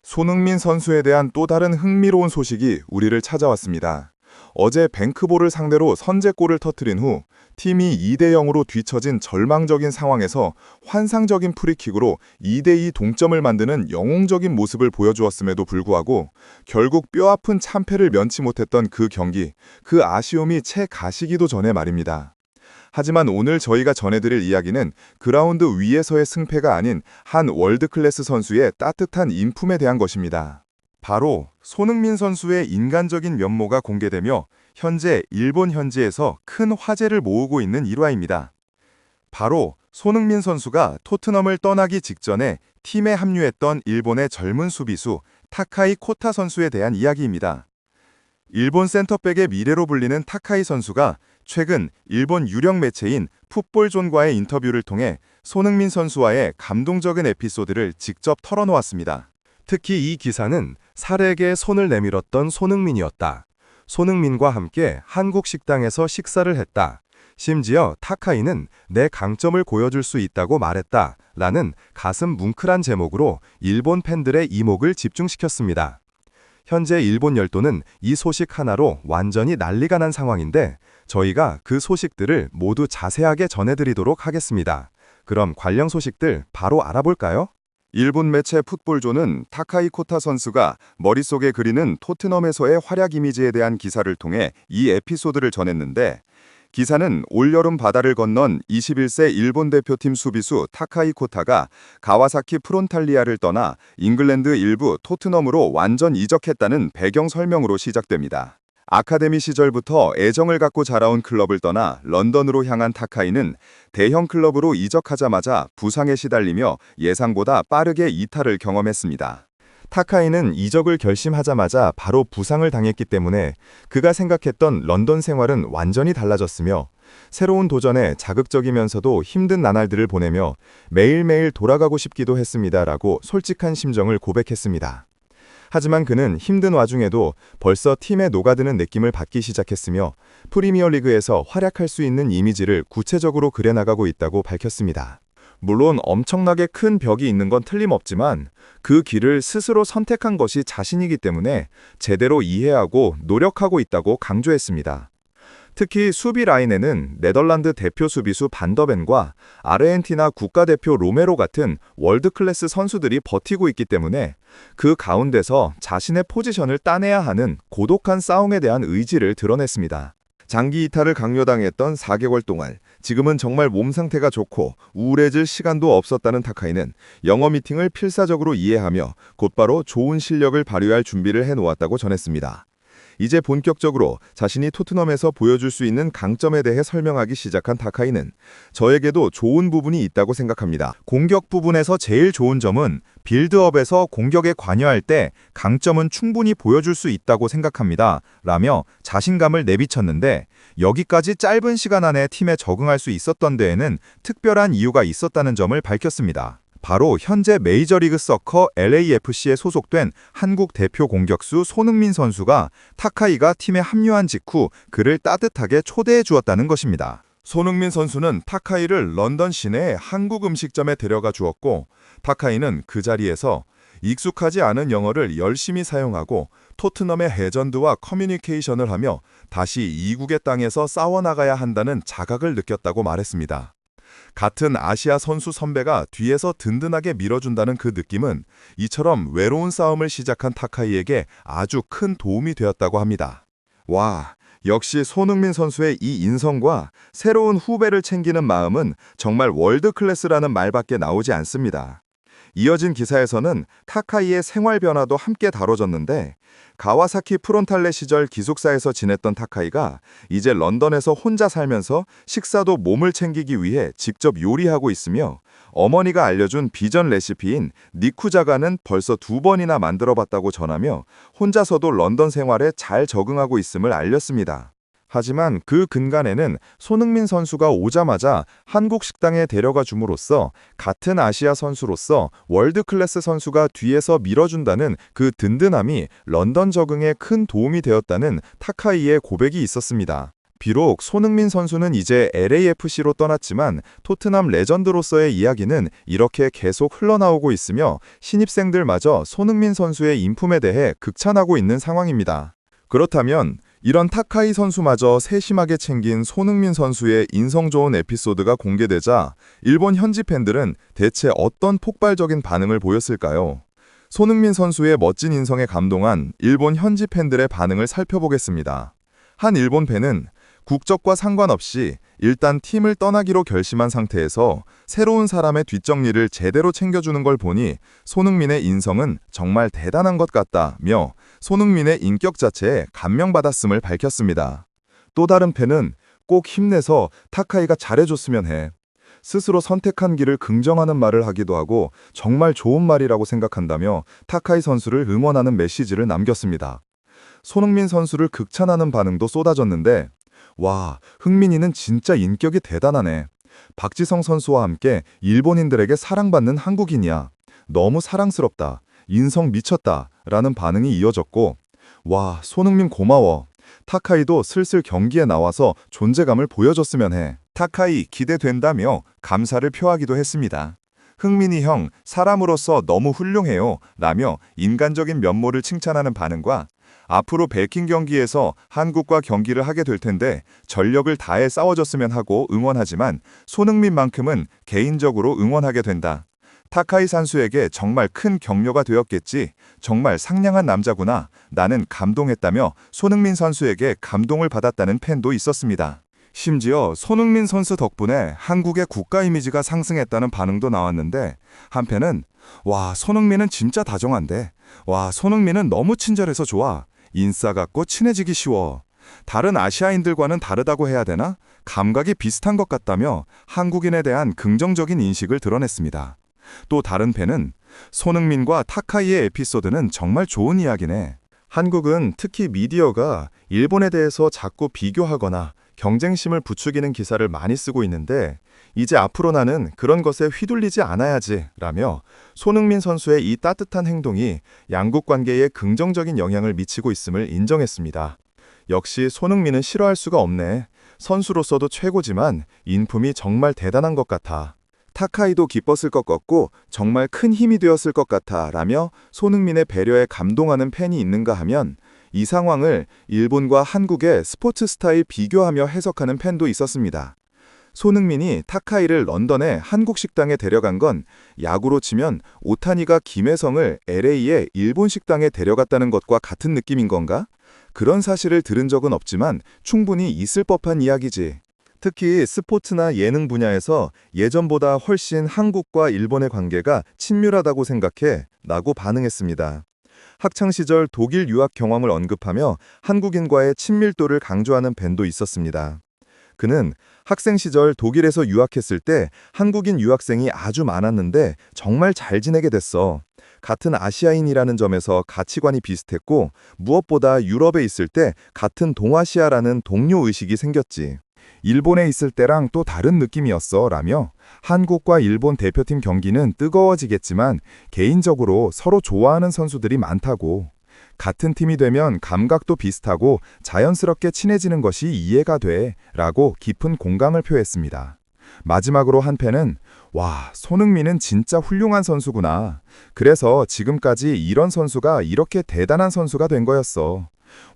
손흥민 선수에 대한 또 다른 흥미로운 소식이 우리를 찾아왔습니다. 어제 뱅크볼을 상대로 선제골을 터뜨린 후 팀이 2대 0으로 뒤처진 절망적인 상황에서 환상적인 프리킥으로 2대 2 동점을 만드는 영웅적인 모습을 보여주었음에도 불구하고 결국 뼈아픈 참패를 면치 못했던 그 경기, 그 아쉬움이 채 가시기도 전에 말입니다. 하지만 오늘 저희가 전해드릴 이야기는 그라운드 위에서의 승패가 아닌 한 월드클래스 선수의 따뜻한 인품에 대한 것입니다. 바로 손흥민 선수의 인간적인 면모가 공개되며 현재 일본 현지에서 큰 화제를 모으고 있는 일화입니다. 바로 손흥민 선수가 토트넘을 떠나기 직전에 팀에 합류했던 일본의 젊은 수비수 타카이 코타 선수에 대한 이야기입니다. 일본 센터백의 미래로 불리는 타카이 선수가 최근 일본 유력 매체인 풋볼존과의 인터뷰를 통해 손흥민 선수와의 감동적인 에피소드를 직접 털어놓았습니다. 특히 이 기사는 살에게 손을 내밀었던 손흥민이었다. 손흥민과 함께 한국 식당에서 식사를 했다. 심지어 타카이는 내 강점을 보여줄 수 있다고 말했다. 라는 가슴 뭉클한 제목으로 일본 팬들의 이목을 집중시켰습니다. 현재 일본 열도는 이 소식 하나로 완전히 난리가 난 상황인데 저희가 그 소식들을 모두 자세하게 전해드리도록 하겠습니다. 그럼 관련 소식들 바로 알아볼까요? 일본 매체 풋볼존은 타카이 코타 선수가 머릿속에 그리는 토트넘에서의 활약 이미지에 대한 기사를 통해 이 에피소드를 전했는데, 기사는 올여름 바다를 건넌 21세 일본 대표팀 수비수 타카이 코타가 가와사키 프론탈리아를 떠나 잉글랜드 일부 토트넘으로 완전 이적했다는 배경 설명으로 시작됩니다. 아카데미 시절부터 애정을 갖고 자라온 클럽을 떠나 런던으로 향한 타카이는 대형 클럽으로 이적하자마자 부상에 시달리며 예상보다 빠르게 이탈을 경험했습니다. 타카이는 이적을 결심하자마자 바로 부상을 당했기 때문에 그가 생각했던 런던 생활은 완전히 달라졌으며 새로운 도전에 자극적이면서도 힘든 나날들을 보내며 매일매일 돌아가고 싶기도 했습니다라고 솔직한 심정을 고백했습니다. 하지만 그는 힘든 와중에도 벌써 팀에 녹아드는 느낌을 받기 시작했으며 프리미어리그에서 활약할 수 있는 이미지를 구체적으로 그려나가고 있다고 밝혔습니다. 물론 엄청나게 큰 벽이 있는 건 틀림없지만 그 길을 스스로 선택한 것이 자신이기 때문에 제대로 이해하고 노력하고 있다고 강조했습니다. 특히 수비 라인에는 네덜란드 대표 수비수 반더벤과 아르헨티나 국가대표 로메로 같은 월드클래스 선수들이 버티고 있기 때문에 그 가운데서 자신의 포지션을 따내야 하는 고독한 싸움에 대한 의지를 드러냈습니다. 장기 이탈을 강요당했던 4개월 동안 지금은 정말 몸 상태가 좋고 우울해질 시간도 없었다는 타카이는 영어 미팅을 필사적으로 이해하며 곧바로 좋은 실력을 발휘할 준비를 해놓았다고 전했습니다. 이제 본격적으로 자신이 토트넘에서 보여줄 수 있는 강점에 대해 설명하기 시작한 타카이는 저에게도 좋은 부분이 있다고 생각합니다. 공격 부분에서 제일 좋은 점은 빌드업에서 공격에 관여할 때 강점은 충분히 보여줄 수 있다고 생각합니다. 라며 자신감을 내비쳤는데 여기까지 짧은 시간 안에 팀에 적응할 수 있었던 데에는 특별한 이유가 있었다는 점을 밝혔습니다. 바로 현재 메이저리그 서커 LAFC에 소속된 한국 대표 공격수 손흥민 선수가 타카이가 팀에 합류한 직후 그를 따뜻하게 초대해 주었다는 것입니다. 손흥민 선수는 타카이를 런던 시내의 한국 음식점에 데려가 주었고 타카이는 그 자리에서 익숙하지 않은 영어를 열심히 사용하고 토트넘의 해전드와 커뮤니케이션을 하며 다시 이국의 땅에서 싸워나가야 한다는 자각을 느꼈다고 말했습니다. 같은 아시아 선수 선배가 뒤에서 든든하게 밀어준다는 그 느낌은 이처럼 외로운 싸움을 시작한 타카이에게 아주 큰 도움이 되었다고 합니다. 와, 역시 손흥민 선수의 이 인성과 새로운 후배를 챙기는 마음은 정말 월드클래스라는 말밖에 나오지 않습니다. 이어진 기사에서는 타카이의 생활 변화도 함께 다뤄졌는데 가와사키 프론탈레 시절 기숙사에서 지냈던 타카이가 이제 런던에서 혼자 살면서 식사도 몸을 챙기기 위해 직접 요리하고 있으며 어머니가 알려준 비전 레시피인 니쿠자가는 벌써 2번이나 만들어봤다고 전하며 혼자서도 런던 생활에 잘 적응하고 있음을 알렸습니다. 하지만 그 근간에는 손흥민 선수가 오자마자 한국 식당에 데려가 줌으로써 같은 아시아 선수로서 월드클래스 선수가 뒤에서 밀어준다는 그 든든함이 런던 적응에 큰 도움이 되었다는 타카이의 고백이 있었습니다. 비록 손흥민 선수는 이제 LAFC로 떠났지만 토트넘 레전드로서의 이야기는 이렇게 계속 흘러나오고 있으며 신입생들마저 손흥민 선수의 인품에 대해 극찬하고 있는 상황입니다. 그렇다면 이런 타카이 선수마저 세심하게 챙긴 손흥민 선수의 인성 좋은 에피소드가 공개되자 일본 현지 팬들은 대체 어떤 폭발적인 반응을 보였을까요? 손흥민 선수의 멋진 인성에 감동한 일본 현지 팬들의 반응을 살펴보겠습니다. 한 일본 팬은 국적과 상관없이 일단 팀을 떠나기로 결심한 상태에서 새로운 사람의 뒷정리를 제대로 챙겨주는 걸 보니 손흥민의 인성은 정말 대단한 것 같다며 손흥민의 인격 자체에 감명받았음을 밝혔습니다. 또 다른 팬은 꼭 힘내서 타카이가 잘해줬으면 해. 스스로 선택한 길을 긍정하는 말을 하기도 하고 정말 좋은 말이라고 생각한다며 타카이 선수를 응원하는 메시지를 남겼습니다. 손흥민 선수를 극찬하는 반응도 쏟아졌는데 와, 흥민이는 진짜 인격이 대단하네. 박지성 선수와 함께 일본인들에게 사랑받는 한국인이야. 너무 사랑스럽다. 인성 미쳤다. 라는 반응이 이어졌고 와, 손흥민 고마워. 타카이도 슬슬 경기에 나와서 존재감을 보여줬으면 해. 타카이 기대된다며 감사를 표하기도 했습니다. 흥민이 형, 사람으로서 너무 훌륭해요. 라며 인간적인 면모를 칭찬하는 반응과 앞으로北京경기에서 한국과 경기를 하게 될 텐데 전력을 다해 싸워줬으면 하고 응원하지만 손흥민만큼은 개인적으로 응원하게 된다. 타카이 선수에게 정말 큰 격려가 되었겠지. 정말 상냥한 남자구나. 나는 감동했다며 손흥민 선수에게 감동을 받았다는 팬도 있었습니다. 심지어 손흥민 선수 덕분에 한국의 국가 이미지가 상승했다는 반응도 나왔는데 한편은 와, 손흥민은 진짜 다정한데. 와, 손흥민은 너무 친절해서 좋아. 인싸 같고 친해지기 쉬워. 다른 아시아인들과는 다르다고 해야 되나? 감각이 비슷한 것 같다며 한국인에 대한 긍정적인 인식을 드러냈습니다. 또 다른 팬은 손흥민과 타카이의 에피소드는 정말 좋은 이야기네. 한국은 특히 미디어가 일본에 대해서 자꾸 비교하거나 경쟁심을 부추기는 기사를 많이 쓰고 있는데 이제 앞으로 나는 그런 것에 휘둘리지 않아야지 라며 손흥민 선수의 이 따뜻한 행동이 양국 관계에 긍정적인 영향을 미치고 있음을 인정했습니다. 역시 손흥민은 싫어할 수가 없네. 선수로서도 최고지만 인품이 정말 대단한 것 같아. 타카이도 기뻤을 것 같고 정말 큰 힘이 되었을 것 같아 라며 손흥민의 배려에 감동하는 팬이 있는가 하면 이 상황을 일본과 한국의 스포츠 스타일 비교하며 해석하는 팬도 있었습니다. 손흥민이 타카이를 런던의 한국 식당에 데려간 건 야구로 치면 오타니가 김혜성을 LA의 일본 식당에 데려갔다는 것과 같은 느낌인 건가? 그런 사실을 들은 적은 없지만 충분히 있을 법한 이야기지. 특히 스포츠나 예능 분야에서 예전보다 훨씬 한국과 일본의 관계가 친밀하다고 생각해 라고 반응했습니다. 학창시절 독일 유학 경험을 언급하며 한국인과의 친밀도를 강조하는 밴도 있었습니다. 그는 학생 시절 독일에서 유학했을 때 한국인 유학생이 아주 많았는데 정말 잘 지내게 됐어. 같은 아시아인이라는 점에서 가치관이 비슷했고 무엇보다 유럽에 있을 때 같은 동아시아라는 동료의식이 생겼지. 일본에 있을 때랑 또 다른 느낌이었어 라며 한국과 일본 대표팀 경기는 뜨거워지겠지만 개인적으로 서로 좋아하는 선수들이 많다고. 같은 팀이 되면 감각도 비슷하고 자연스럽게 친해지는 것이 이해가 돼 라고 깊은 공감을 표했습니다. 마지막으로 한 팬은 와, 손흥민은 진짜 훌륭한 선수구나. 그래서 지금까지 이런 선수가 이렇게 대단한 선수가 된 거였어.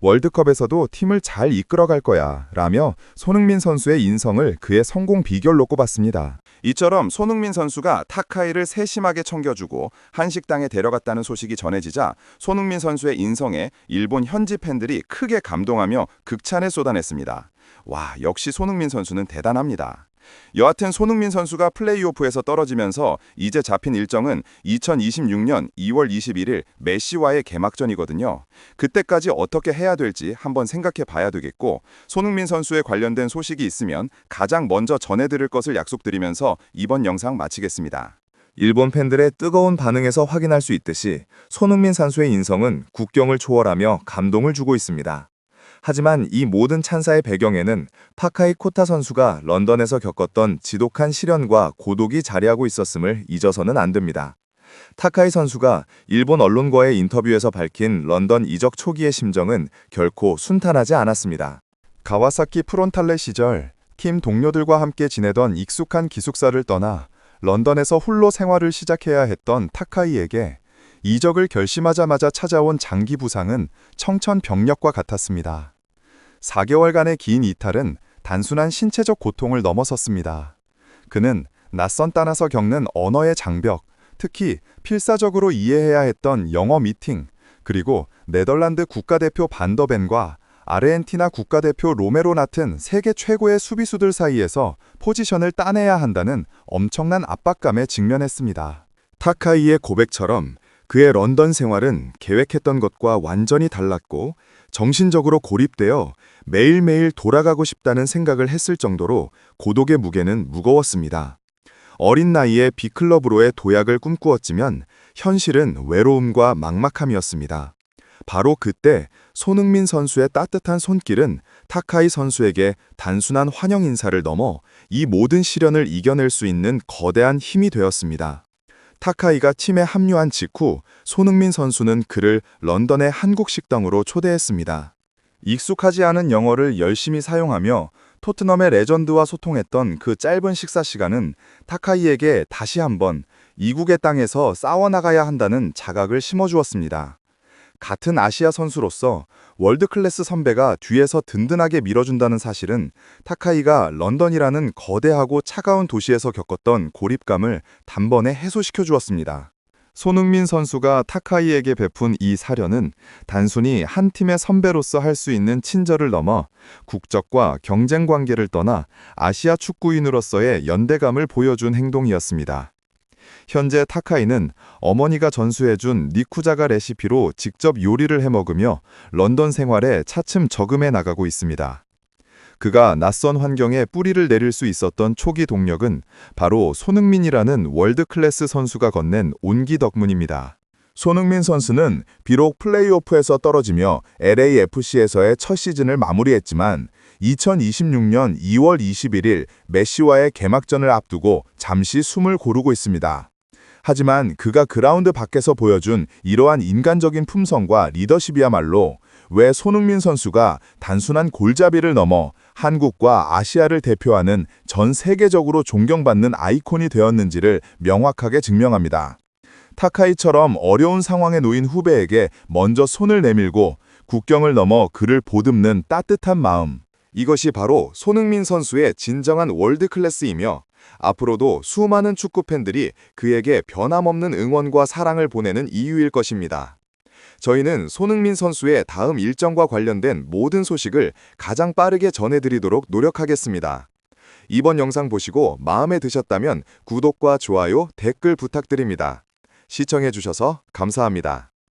월드컵에서도 팀을 잘 이끌어갈 거야 라며 손흥민 선수의 인성을 그의 성공 비결로 꼽았습니다. 이처럼 손흥민 선수가 타카이를 세심하게 챙겨주고 한식당에 데려갔다는 소식이 전해지자 손흥민 선수의 인성에 일본 현지 팬들이 크게 감동하며 극찬을 쏟아냈습니다. 와, 역시 손흥민 선수는 대단합니다. 여하튼 손흥민 선수가 플레이오프에서 떨어지면서 이제 잡힌 일정은 2026년 2월 21일 메시와의 개막전이거든요. 그때까지 어떻게 해야 될지 한번 생각해 봐야 되겠고 손흥민 선수에 관련된 소식이 있으면 가장 먼저 전해드릴 것을 약속드리면서 이번 영상 마치겠습니다. 일본 팬들의 뜨거운 반응에서 확인할 수 있듯이 손흥민 선수의 인성은 국경을 초월하며 감동을 주고 있습니다. 하지만 이 모든 찬사의 배경에는 타카이 코타 선수가 런던에서 겪었던 지독한 시련과 고독이 자리하고 있었음을 잊어서는 안 됩니다. 타카이 선수가 일본 언론과의 인터뷰에서 밝힌 런던 이적 초기의 심정은 결코 순탄하지 않았습니다. 가와사키 프론탈레 시절 킴 동료들과 함께 지내던 익숙한 기숙사를 떠나 런던에서 홀로 생활을 시작해야 했던 타카이에게 이적을 결심하자마자 찾아온 장기 부상은 청천벽력과 같았습니다. 4개월간의 긴 이탈은 단순한 신체적 고통을 넘어섰습니다. 그는 낯선 땅에서 겪는 언어의 장벽, 특히 필사적으로 이해해야 했던 영어 미팅, 그리고 네덜란드 국가대표 반더벤과 아르헨티나 국가대표 로메로 같은 세계 최고의 수비수들 사이에서 포지션을 따내야 한다는 엄청난 압박감에 직면했습니다. 타카이의 고백처럼 그의 런던 생활은 계획했던 것과 완전히 달랐고 정신적으로 고립되어 매일매일 돌아가고 싶다는 생각을 했을 정도로 고독의 무게는 무거웠습니다. 어린 나이에 빅클럽으로의 도약을 꿈꾸었지만 현실은 외로움과 막막함이었습니다. 바로 그때 손흥민 선수의 따뜻한 손길은 타카이 선수에게 단순한 환영 인사를 넘어 이 모든 시련을 이겨낼 수 있는 거대한 힘이 되었습니다. 타카이가 팀에 합류한 직후 손흥민 선수는 그를 런던의 한국 식당으로 초대했습니다. 익숙하지 않은 영어를 열심히 사용하며 토트넘의 레전드와 소통했던 그 짧은 식사 시간은 타카이에게 다시 한번 이국의 땅에서 싸워나가야 한다는 자각을 심어주었습니다. 같은 아시아 선수로서 월드클래스 선배가 뒤에서 든든하게 밀어준다는 사실은 타카이가 런던이라는 거대하고 차가운 도시에서 겪었던 고립감을 단번에 해소시켜 주었습니다. 손흥민 선수가 타카이에게 베푼 이 사려는 단순히 한 팀의 선배로서 할 수 있는 친절을 넘어 국적과 경쟁 관계를 떠나 아시아 축구인으로서의 연대감을 보여준 행동이었습니다. 현재 타카이는 어머니가 전수해준 니쿠자가 레시피로 직접 요리를 해먹으며 런던 생활에 차츰 적응해 나가고 있습니다. 그가 낯선 환경에 뿌리를 내릴 수 있었던 초기 동력은 바로 손흥민이라는 월드클래스 선수가 건넨 온기 덕분입니다. 손흥민 선수는 비록 플레이오프에서 떨어지며 LAFC에서의 첫 시즌을 마무리했지만 2026년 2월 21일 메시와의 개막전을 앞두고 잠시 숨을 고르고 있습니다. 하지만 그가 그라운드 밖에서 보여준 이러한 인간적인 품성과 리더십이야말로 왜 손흥민 선수가 단순한 골잡이를 넘어 한국과 아시아를 대표하는 전 세계적으로 존경받는 아이콘이 되었는지를 명확하게 증명합니다. 타카이처럼 어려운 상황에 놓인 후배에게 먼저 손을 내밀고 국경을 넘어 그를 보듬는 따뜻한 마음. 이것이 바로 손흥민 선수의 진정한 월드클래스이며 앞으로도 수많은 축구팬들이 그에게 변함없는 응원과 사랑을 보내는 이유일 것입니다. 저희는 손흥민 선수의 다음 일정과 관련된 모든 소식을 가장 빠르게 전해드리도록 노력하겠습니다. 이번 영상 보시고 마음에 드셨다면 구독과 좋아요, 댓글 부탁드립니다. 시청해주셔서 감사합니다.